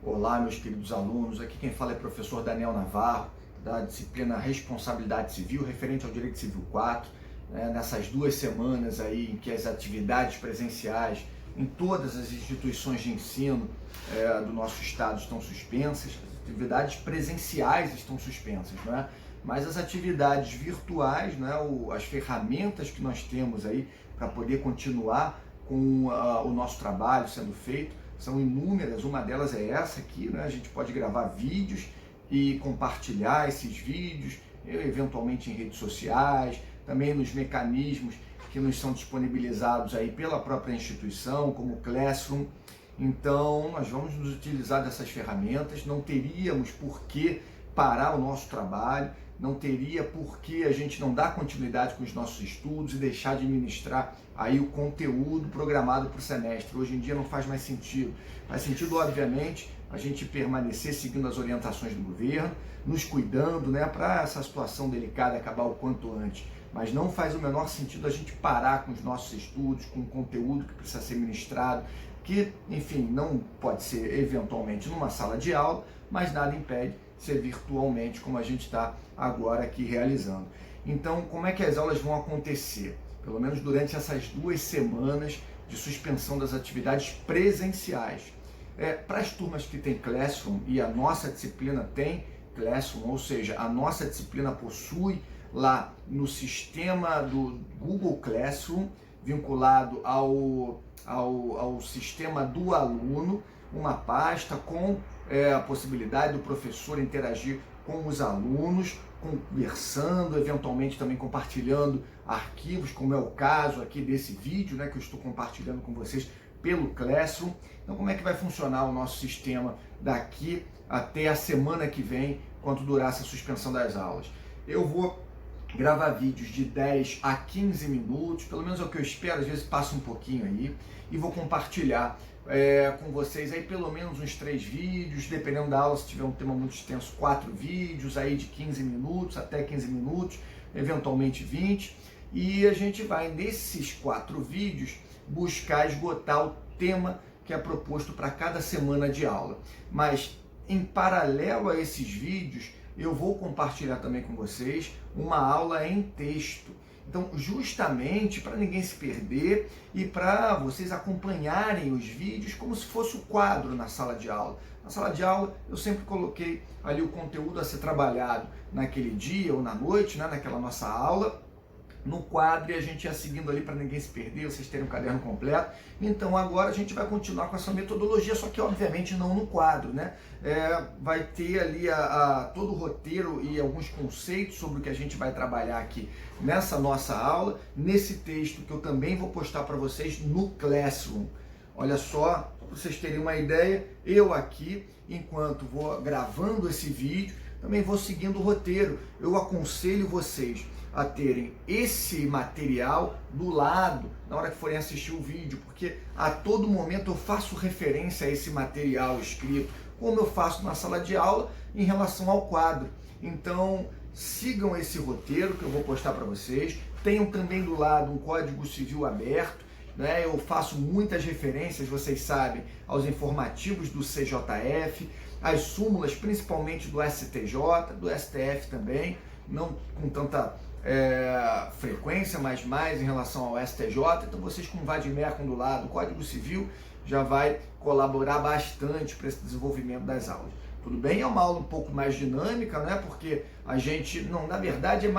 Olá, meus queridos alunos, aqui quem fala é o professor Daniel Navarro, da disciplina Responsabilidade Civil, referente ao Direito Civil 4, nessas 2 semanas aí em que as atividades presenciais em todas as instituições de ensino do nosso estado estão suspensas, as atividades presenciais estão suspensas, não é? Mas as atividades virtuais, não é? As ferramentas que nós temos aí para poder continuar com o nosso trabalho sendo feito, são inúmeras. Uma delas é essa aqui, né? A gente pode gravar vídeos e compartilhar esses vídeos, eventualmente em redes sociais, também nos mecanismos que nos são disponibilizados aí pela própria instituição, como o Classroom. Então, nós vamos nos utilizar dessas ferramentas, não teríamos por que parar o nosso trabalho, não teria por que a gente não dar continuidade com os nossos estudos e deixar de ministrar aí o conteúdo programado para o semestre. Hoje em dia não faz mais sentido. Faz sentido, obviamente, a gente permanecer seguindo as orientações do governo, nos cuidando, né, para essa situação delicada acabar o quanto antes. Mas não faz o menor sentido a gente parar com os nossos estudos, com o conteúdo que precisa ser ministrado, que, enfim, não pode ser eventualmente numa sala de aula, mas nada impede ser virtualmente, como a gente está agora aqui realizando. Então, como é que as aulas vão acontecer? Pelo menos durante essas 2 semanas de suspensão das atividades presenciais. Para as turmas que têm Classroom, e a nossa disciplina tem Classroom, ou seja, a nossa disciplina possui lá no sistema do Google Classroom, vinculado ao sistema do aluno, uma pasta com a possibilidade do professor interagir com os alunos, conversando, eventualmente também compartilhando arquivos, como é o caso aqui desse vídeo, né, que eu estou compartilhando com vocês pelo Classroom. Então, como é que vai funcionar o nosso sistema daqui até a semana que vem, quanto durar essa suspensão das aulas? Eu vou gravar vídeos de 10 a 15 minutos, pelo menos é o que eu espero, às vezes passa um pouquinho aí, e vou compartilhar com vocês aí pelo menos uns 3 vídeos, dependendo da aula, se tiver um tema muito extenso, 4 vídeos aí de 15 minutos, até 15 minutos, eventualmente 20, e a gente vai nesses 4 vídeos buscar esgotar o tema que é proposto para cada semana de aula. Mas em paralelo a esses vídeos, eu vou compartilhar também com vocês uma aula em texto. Então, justamente para ninguém se perder e para vocês acompanharem os vídeos como se fosse o quadro na sala de aula. Na sala de aula, eu sempre coloquei ali o conteúdo a ser trabalhado naquele dia ou na noite, né, naquela nossa aula, no quadro, e a gente ia seguindo ali para ninguém se perder, vocês terem um caderno completo. Então agora a gente vai continuar com essa metodologia, só que obviamente não no quadro, né? Vai ter ali todo o roteiro e alguns conceitos sobre o que a gente vai trabalhar aqui nessa nossa aula, nesse texto que eu também vou postar para vocês no Classroom. Olha só, para vocês terem uma ideia, eu aqui, enquanto vou gravando esse vídeo, também vou seguindo o roteiro. Eu aconselho vocês a terem esse material do lado na hora que forem assistir o vídeo, porque a todo momento eu faço referência a esse material escrito, como eu faço na sala de aula em relação ao quadro. Então, sigam esse roteiro que eu vou postar para vocês. Tenham também do lado um Código Civil aberto, né? Eu faço muitas referências, vocês sabem, aos informativos do CJF, as súmulas principalmente do STJ, do STF também, não com tanta frequência, mas mais em relação ao STJ. Então vocês com o Vademecum do lado, o Código Civil já vai colaborar bastante para esse desenvolvimento das aulas. Tudo bem? É uma aula um pouco mais dinâmica, né? Porque a gente, não, na verdade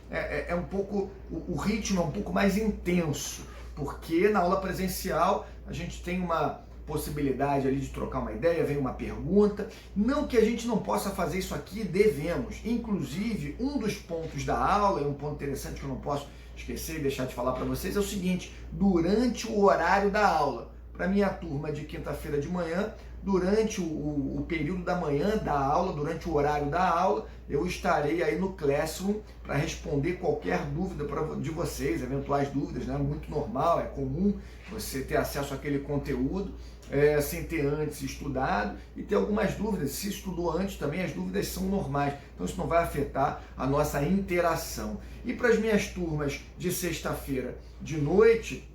é um pouco, o ritmo é um pouco mais intenso, porque na aula presencial a gente tem uma possibilidade ali de trocar uma ideia, vem uma pergunta, não que a gente não possa fazer isso aqui, devemos. Inclusive, um dos pontos da aula, é um ponto interessante que eu não posso esquecer e deixar de falar para vocês, é o seguinte: durante o horário da aula, para minha turma de quinta-feira de manhã, durante o período da manhã da aula, durante o horário da aula, eu estarei aí no Classroom para responder qualquer dúvida de vocês, eventuais dúvidas, né? Muito normal, é comum você ter acesso àquele conteúdo sem ter antes estudado e ter algumas dúvidas. Se estudou antes também, as dúvidas são normais, então isso não vai afetar a nossa interação. E para as minhas turmas de sexta-feira de noite,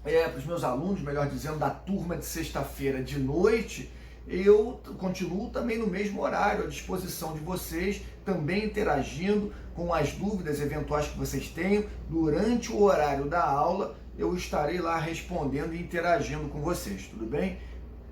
para os meus alunos, melhor dizendo, da turma de sexta-feira de noite, eu continuo também no mesmo horário, à disposição de vocês, também interagindo com as dúvidas eventuais que vocês tenham. Durante o horário da aula, eu estarei lá respondendo e interagindo com vocês, tudo bem?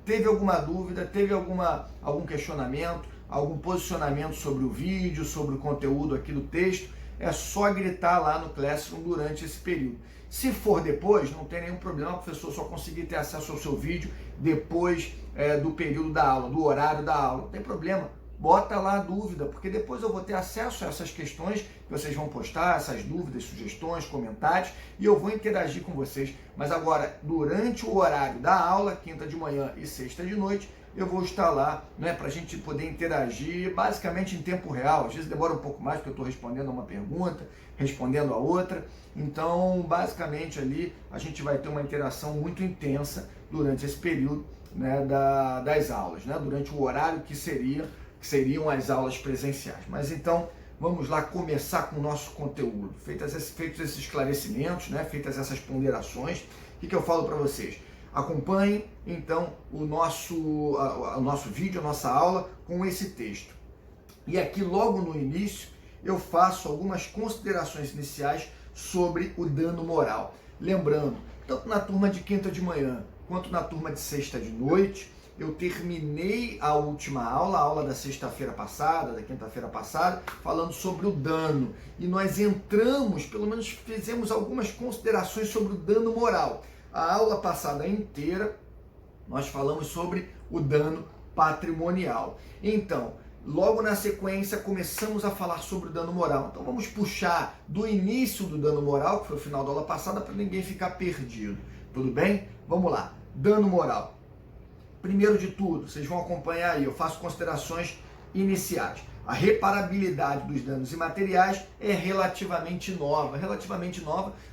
Teve alguma dúvida, teve algum questionamento, algum posicionamento sobre o vídeo, sobre o conteúdo aqui do texto, é só gritar lá no Classroom durante esse período. Se for depois, não tem nenhum problema, o professor só conseguir ter acesso ao seu vídeo depois do período da aula, do horário da aula. Não tem problema, bota lá a dúvida, porque depois eu vou ter acesso a essas questões que vocês vão postar, essas dúvidas, sugestões, comentários, e eu vou interagir com vocês. Mas agora, durante o horário da aula, quinta de manhã e sexta de noite, eu vou estar lá, né, para a gente poder interagir basicamente em tempo real. Às vezes demora um pouco mais, porque eu estou respondendo a uma pergunta, respondendo a outra. Então, basicamente ali, a gente vai ter uma interação muito intensa durante esse período, né, das aulas, né, durante o horário que seriam as aulas presenciais. Mas então, vamos lá começar com o nosso conteúdo. Feitos esses esclarecimentos, né, feitas essas ponderações, o que eu falo para vocês? Acompanhem, então, o nosso vídeo, a nossa aula, com esse texto. E aqui, logo no início, eu faço algumas considerações iniciais sobre o dano moral. Lembrando, tanto na turma de quinta de manhã, quanto na turma de sexta de noite, eu terminei a última aula, a aula da sexta-feira passada, da quinta-feira passada, falando sobre o dano. E nós entramos, pelo menos fizemos algumas considerações sobre o dano moral. A aula passada inteira, nós falamos sobre o dano patrimonial. Então, logo na sequência, começamos a falar sobre o dano moral. Então, vamos puxar do início do dano moral, que foi o final da aula passada, para ninguém ficar perdido. Tudo bem? Vamos lá. Dano moral. Primeiro de tudo, vocês vão acompanhar aí, eu faço considerações iniciais. A reparabilidade dos danos imateriais é relativamente nova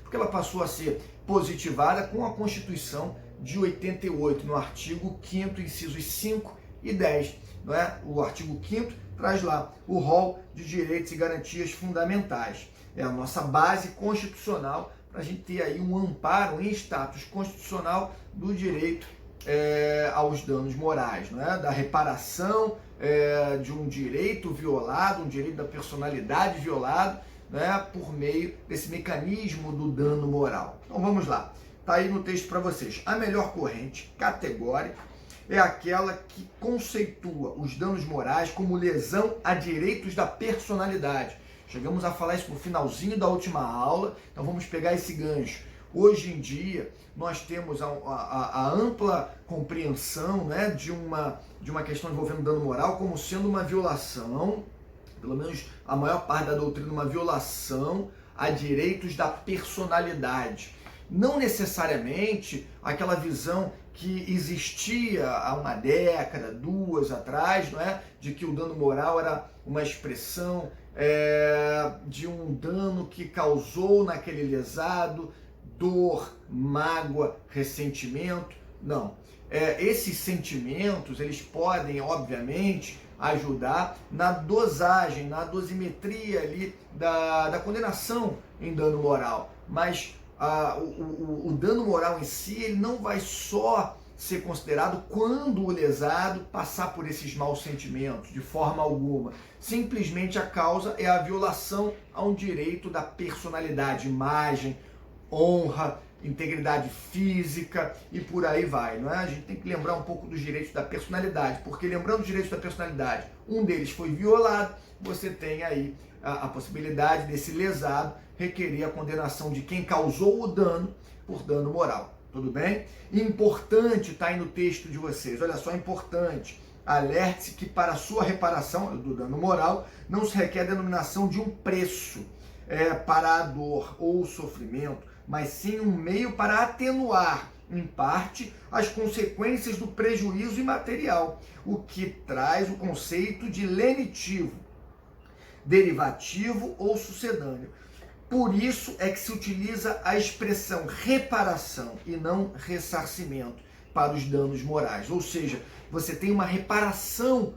porque ela passou a ser positivada com a Constituição de 88, no artigo 5º, incisos 5 e 10. Não é? O artigo 5º traz lá o rol de direitos e garantias fundamentais. É a nossa base constitucional para a gente ter aí um amparo em status constitucional do direito aos danos morais, não é? Da reparação de um direito violado, um direito da personalidade violado, né, por meio desse mecanismo do dano moral. Então vamos lá, está aí no texto para vocês. A melhor corrente categórica é aquela que conceitua os danos morais como lesão a direitos da personalidade. Chegamos a falar isso no finalzinho da última aula, então vamos pegar esse gancho. Hoje em dia, nós temos a ampla compreensão, né, de uma questão envolvendo dano moral como sendo uma violação, pelo menos a maior parte da doutrina, uma violação a direitos da personalidade. Não necessariamente aquela visão que existia há uma década, duas atrás, não é? De que o dano moral era uma expressão de um dano que causou naquele lesado dor, mágoa, ressentimento. Não. Esses sentimentos, eles podem, obviamente, ajudar na dosagem, na dosimetria ali da condenação em dano moral. Mas o dano moral em si, ele não vai só ser considerado quando o lesado passar por esses maus sentimentos, de forma alguma. Simplesmente a causa é a violação a um direito da personalidade, imagem, honra, integridade física e por aí vai, não é? A gente tem que lembrar um pouco dos direitos da personalidade, porque lembrando os direitos da personalidade, um deles foi violado, você tem aí a possibilidade desse lesado requerer a condenação de quem causou o dano por dano moral, tudo bem? Importante, está aí no texto de vocês, olha só, importante, alerte-se que para a sua reparação do dano moral não se requer a denominação de um preço para a dor ou o sofrimento, mas sim um meio para atenuar, em parte, as consequências do prejuízo imaterial, o que traz o conceito de lenitivo, derivativo ou sucedâneo. Por isso é que se utiliza a expressão reparação e não ressarcimento para os danos morais. Ou seja, você tem uma reparação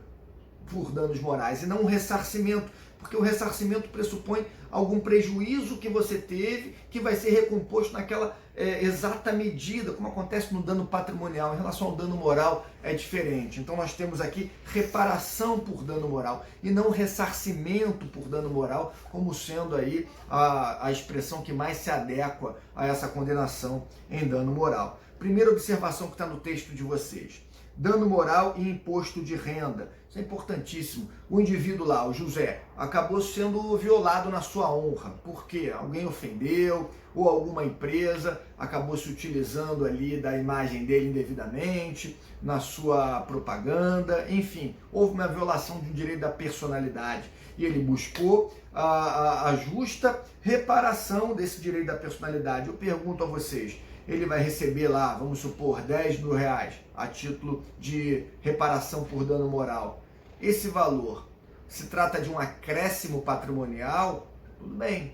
por danos morais e não um ressarcimento, Porque o ressarcimento pressupõe algum prejuízo que você teve, que vai ser recomposto naquela exata medida, como acontece no dano patrimonial. Em relação ao dano moral é diferente. Então nós temos aqui reparação por dano moral e não ressarcimento por dano moral, como sendo aí a expressão que mais se adequa a essa condenação em dano moral. Primeira observação que está no texto de vocês: dano moral e imposto de renda. Isso é importantíssimo. O indivíduo lá, o José, acabou sendo violado na sua honra. Por quê? Alguém ofendeu, ou alguma empresa acabou se utilizando ali da imagem dele indevidamente, na sua propaganda, enfim, houve uma violação de um direito da personalidade. E ele buscou a justa reparação desse direito da personalidade. Eu pergunto a vocês, ele vai receber lá, vamos supor, 10 mil reais a título de reparação por dano moral. Esse valor se trata de um acréscimo patrimonial, tudo bem.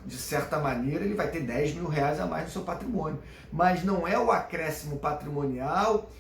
De certa maneira, ele vai ter 10 mil reais a mais no seu patrimônio. Mas não é o acréscimo patrimonial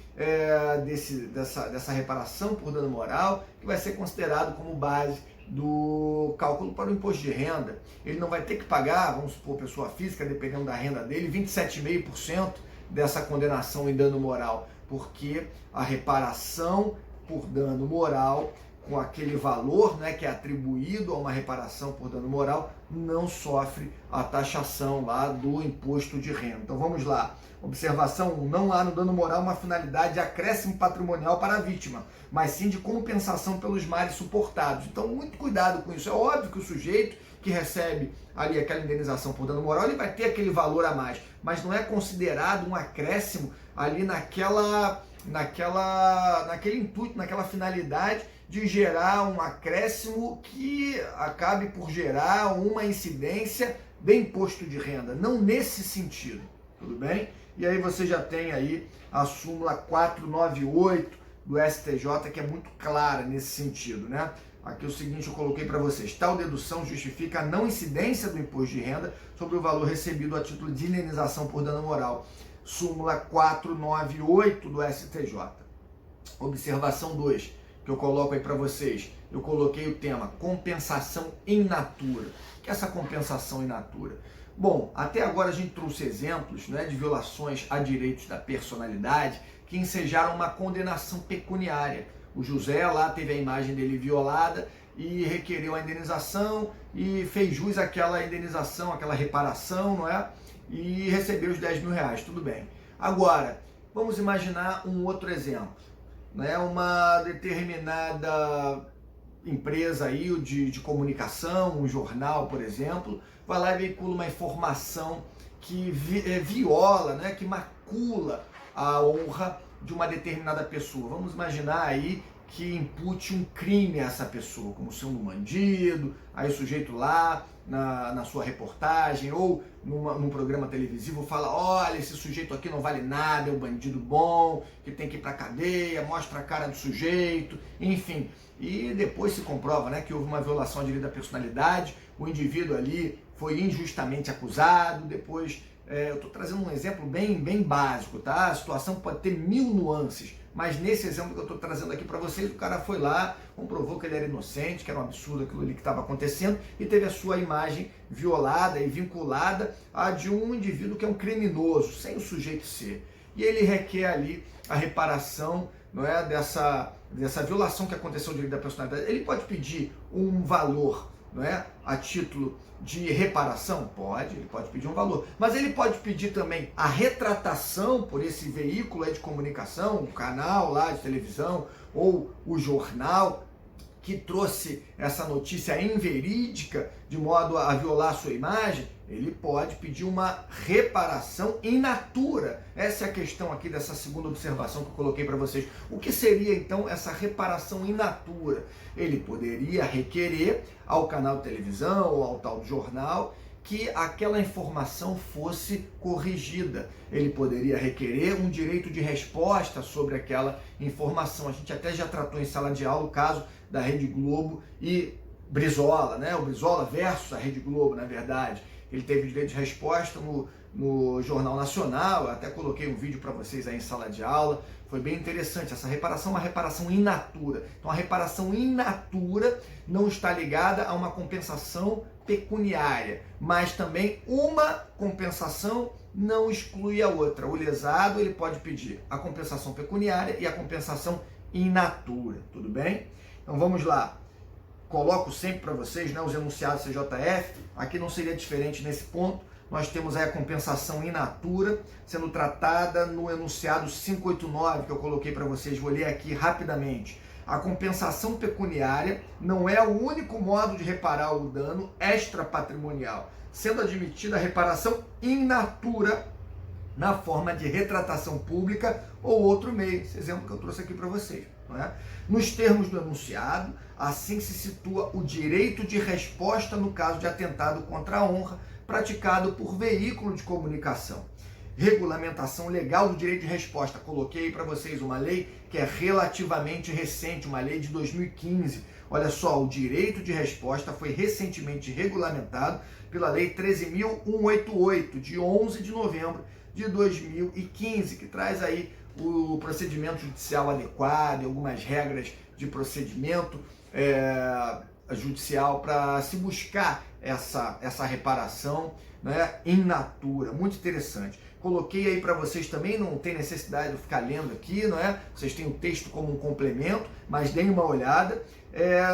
dessa reparação por dano moral que vai ser considerado como base do cálculo para o imposto de renda. Ele não vai ter que pagar, vamos supor, pessoa física, dependendo da renda dele, 27,5% dessa condenação em dano moral, porque a reparação por dano moral, com aquele valor, né, que é atribuído a uma reparação por dano moral, não sofre a taxação lá do imposto de renda. Então vamos lá. Observação 1. Não há no dano moral uma finalidade de acréscimo patrimonial para a vítima, mas sim de compensação pelos males suportados. Então muito cuidado com isso. É óbvio que o sujeito que recebe ali aquela indenização por dano moral, ele vai ter aquele valor a mais, mas não é considerado um acréscimo ali naquele intuito, naquela finalidade de gerar um acréscimo que acabe por gerar uma incidência de imposto de renda, não nesse sentido, tudo bem? E aí você já tem aí a súmula 498 do STJ, que é muito clara nesse sentido, né? Aqui é o seguinte, eu coloquei para vocês: tal dedução justifica a não incidência do imposto de renda sobre o valor recebido a título de indenização por dano moral. Súmula 498 do STJ. Observação 2, que eu coloco aí para vocês. Eu coloquei o tema compensação in natura. O que é essa compensação in natura? Bom, até agora a gente trouxe exemplos, né, de violações a direitos da personalidade que ensejaram uma condenação pecuniária. O José lá teve a imagem dele violada e requereu a indenização e fez jus àquela indenização, àquela reparação, não é? E recebeu os 10 mil reais, tudo bem. Agora, vamos imaginar um outro exemplo, né? Uma determinada empresa aí de comunicação, um jornal, por exemplo, vai lá e veicula uma informação que viola, né? Que macula a honra de uma determinada pessoa. Vamos imaginar aí que impute um crime a essa pessoa, como sendo um bandido, aí o sujeito lá na sua reportagem ou num programa televisivo fala: olha, esse sujeito aqui não vale nada, é um bandido bom, que tem que ir pra cadeia, mostra a cara do sujeito, enfim. E depois se comprova, né, que houve uma violação à direito da personalidade, o indivíduo ali foi injustamente acusado, depois... eu estou trazendo um exemplo bem básico, tá? A situação pode ter 1000 nuances, mas nesse exemplo que eu estou trazendo aqui para vocês, o cara foi lá, comprovou que ele era inocente, que era um absurdo aquilo ali que estava acontecendo, e teve a sua imagem violada e vinculada à de um indivíduo que é um criminoso, sem o sujeito ser. E ele requer ali a reparação, não é, dessa violação que aconteceu ao direito da personalidade. Ele pode pedir um valor, não é, a título de reparação? Pode, ele pode pedir um valor, mas ele pode pedir também a retratação por esse veículo aí de comunicação, o canal lá de televisão ou o jornal que trouxe essa notícia inverídica de modo a violar a sua imagem. Ele pode pedir uma reparação in natura. Essa é a questão aqui dessa segunda observação que eu coloquei para vocês. O que seria então essa reparação in natura? Ele poderia requerer ao canal de televisão ou ao tal jornal que aquela informação fosse corrigida. Ele poderia requerer um direito de resposta sobre aquela informação. A gente até já tratou em sala de aula o caso da Rede Globo e Brizola, né? O Brizola versus a Rede Globo, na verdade. Ele teve direito de resposta no Jornal Nacional. Eu até coloquei um vídeo para vocês aí em sala de aula, Foi bem interessante. Essa reparação é uma reparação in natura. Então a reparação in natura não está ligada a uma compensação pecuniária, mas também uma compensação não exclui a outra. O lesado ele pode pedir a compensação pecuniária e a compensação in natura, tudo bem? Então vamos lá. Coloco sempre para vocês, né, os enunciados CJF, aqui não seria diferente nesse ponto. Nós temos aí a compensação in natura sendo tratada no enunciado 589 que eu coloquei para vocês, vou ler aqui rapidamente. A compensação pecuniária não é o único modo de reparar o dano extrapatrimonial, sendo admitida a reparação in natura na forma de retratação pública ou outro meio. Esse exemplo que eu trouxe aqui para vocês. Não é? Nos termos do enunciado, assim se situa o direito de resposta no caso de atentado contra a honra praticado por veículo de comunicação. Regulamentação legal do direito de resposta. Coloquei para vocês uma lei que é relativamente recente, uma lei de 2015. Olha só, o direito de resposta foi recentemente regulamentado pela Lei 13.188, de 11 de novembro de 2015, que traz aí o procedimento judicial adequado e algumas regras de procedimento judicial para se buscar essa reparação, né, in natura. Muito interessante. Coloquei aí para vocês também, não tem necessidade de eu ficar lendo aqui, não é? Vocês têm o texto como um complemento, mas deem uma olhada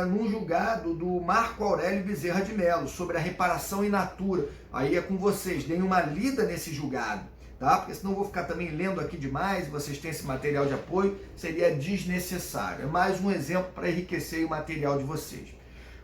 num julgado do Marco Aurélio Bezerra de Mello sobre a reparação in natura. Aí é com vocês, deem uma lida nesse julgado, tá? Porque senão eu vou ficar também lendo aqui demais e vocês têm esse material de apoio, seria desnecessário. É mais um exemplo para enriquecer o material de vocês.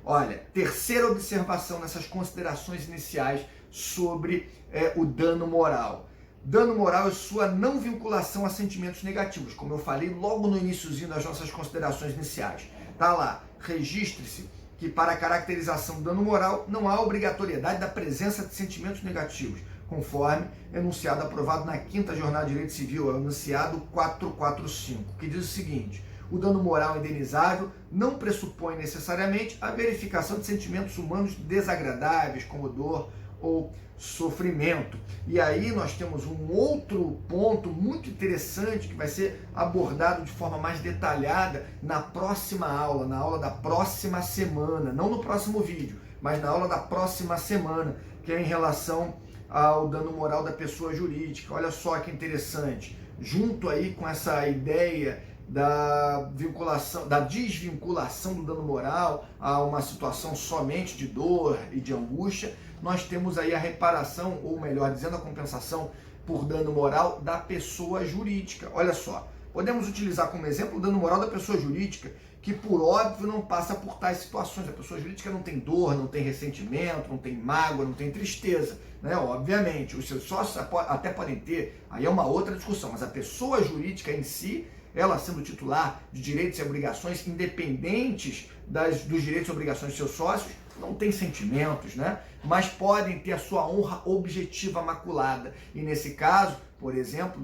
Olha, terceira observação nessas considerações iniciais sobre o dano moral. Dano moral é sua não vinculação a sentimentos negativos, como eu falei logo no iniciozinho das nossas considerações iniciais. Tá lá, registre-se que para a caracterização do dano moral não há obrigatoriedade da presença de sentimentos negativos, conforme enunciado aprovado na 5ª Jornada de Direito Civil, enunciado 445, que diz o seguinte: o dano moral indenizável não pressupõe necessariamente a verificação de sentimentos humanos desagradáveis, como dor ou sofrimento. E aí nós temos um outro ponto muito interessante que vai ser abordado de forma mais detalhada na próxima aula, na aula da próxima semana, não no próximo vídeo, mas na aula da próxima semana, que é em relação ao dano moral da pessoa jurídica. Olha só que interessante, junto aí com essa ideia da vinculação, da desvinculação do dano moral a uma situação somente de dor e de angústia, nós temos aí a reparação, ou melhor dizendo, a compensação por dano moral da pessoa jurídica. Olha só, podemos utilizar como exemplo o dano moral da pessoa jurídica, que por óbvio não passa por tais situações. A pessoa jurídica não tem dor, não tem ressentimento, não tem mágoa, não tem tristeza, né? Obviamente, os seus sócios até podem ter, aí é uma outra discussão, mas a pessoa jurídica em si, ela sendo titular de direitos e obrigações independentes dos direitos e obrigações de seus sócios, não tem sentimentos, né? Mas podem ter a sua honra objetiva maculada. E nesse caso, por exemplo,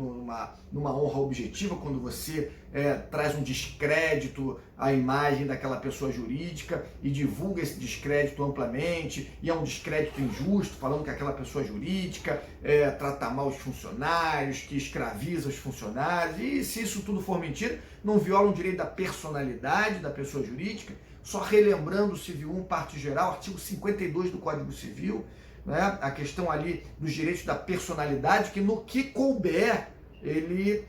numa honra objetiva, quando você traz um descrédito à imagem daquela pessoa jurídica e divulga esse descrédito amplamente, e é um descrédito injusto, falando que aquela pessoa jurídica trata mal os funcionários, que escraviza os funcionários, e se isso tudo for mentira, não viola o direito da personalidade da pessoa jurídica. Só relembrando o Civil 1, parte geral, artigo 52 do Código Civil, né, a questão ali dos direitos da personalidade, que no que couber, eles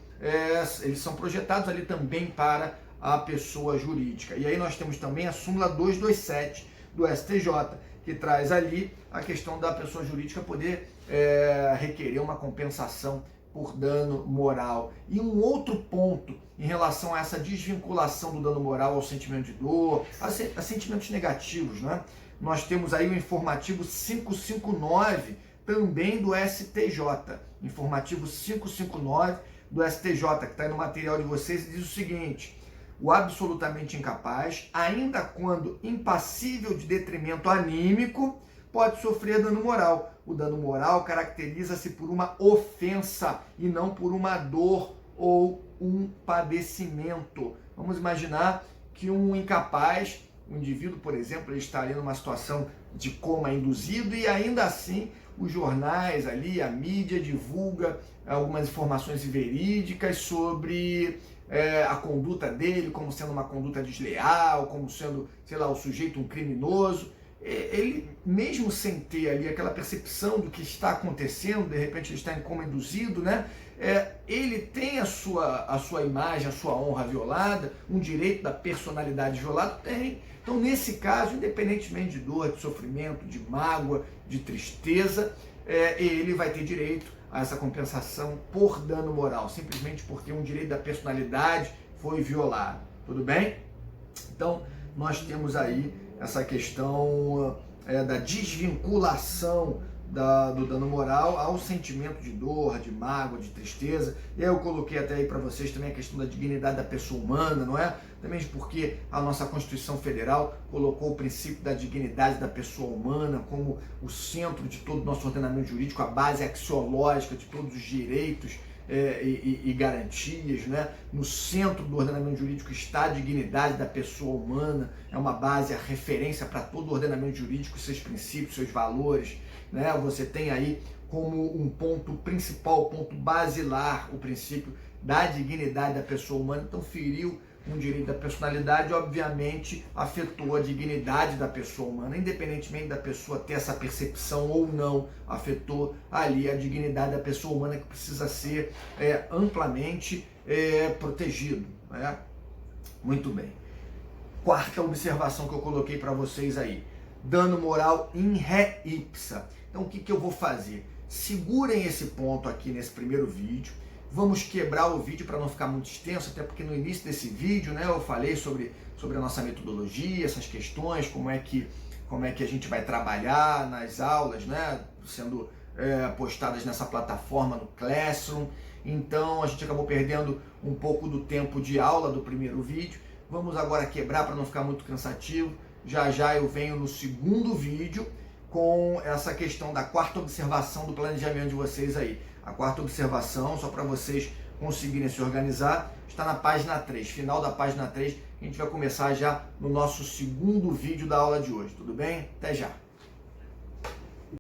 são projetados ali também para a pessoa jurídica. E aí nós temos também a súmula 227 do STJ, que traz ali a questão da pessoa jurídica poder requerer uma compensação por dano moral. E um outro ponto em relação a essa desvinculação do dano moral ao sentimento de dor, a sentimentos negativos, né? Nós temos aí o informativo 559, também do STJ. Informativo 559 do STJ, que está aí no material de vocês, diz o seguinte: o absolutamente incapaz, ainda quando impassível de detrimento anímico, pode sofrer dano moral. O dano moral caracteriza-se por uma ofensa e não por uma dor ou um padecimento. Vamos imaginar que um incapaz, um indivíduo, por exemplo, ele está ali numa situação de coma induzido e ainda assim os jornais ali, a mídia divulga algumas informações verídicas sobre a conduta dele como sendo uma conduta desleal, como sendo, sei lá, o sujeito um criminoso. Ele, mesmo sem ter ali aquela percepção do que está acontecendo, de repente ele está em coma induzido, né? Ele tem a sua imagem, a sua honra violada, um direito da personalidade violado? Tem. Então, nesse caso, independentemente de dor, de sofrimento, de mágoa, de tristeza, ele vai ter direito a essa compensação por dano moral, simplesmente porque um direito da personalidade foi violado. Tudo bem? Então, nós temos aí essa questão da desvinculação do dano moral ao sentimento de dor, de mágoa, de tristeza. E aí eu coloquei até aí para vocês também a questão da dignidade da pessoa humana, não é? Também porque a nossa Constituição Federal colocou o princípio da dignidade da pessoa humana como o centro de todo o nosso ordenamento jurídico, a base axiológica de todos os direitos e garantias, né? No centro do ordenamento jurídico está a dignidade da pessoa humana, é uma base, a referência para todo o ordenamento jurídico, seus princípios, seus valores, né? Você tem aí como um ponto principal, ponto basilar, o princípio da dignidade da pessoa humana. Então, feriu um direito da personalidade, obviamente afetou a dignidade da pessoa humana, independentemente da pessoa ter essa percepção ou não, afetou ali a dignidade da pessoa humana, que precisa ser amplamente protegido, né? Muito bem. Quarta observação que eu coloquei para vocês aí, dano moral in re ipsa. Então, o que eu vou fazer? Segurem esse ponto aqui nesse primeiro vídeo. Vamos quebrar o vídeo para não ficar muito extenso, até porque no início desse vídeo, né, eu falei sobre a nossa metodologia, essas questões, como é que a gente vai trabalhar nas aulas, né, sendo postadas nessa plataforma no Classroom. Então a gente acabou perdendo um pouco do tempo de aula do primeiro vídeo. Vamos agora quebrar para não ficar muito cansativo. Já já eu venho no segundo vídeo com essa questão da quarta observação do planejamento de vocês aí. A quarta observação, só para vocês conseguirem se organizar, está na página 3, final da página 3. A gente vai começar já no nosso segundo vídeo da aula de hoje, tudo bem? Até já!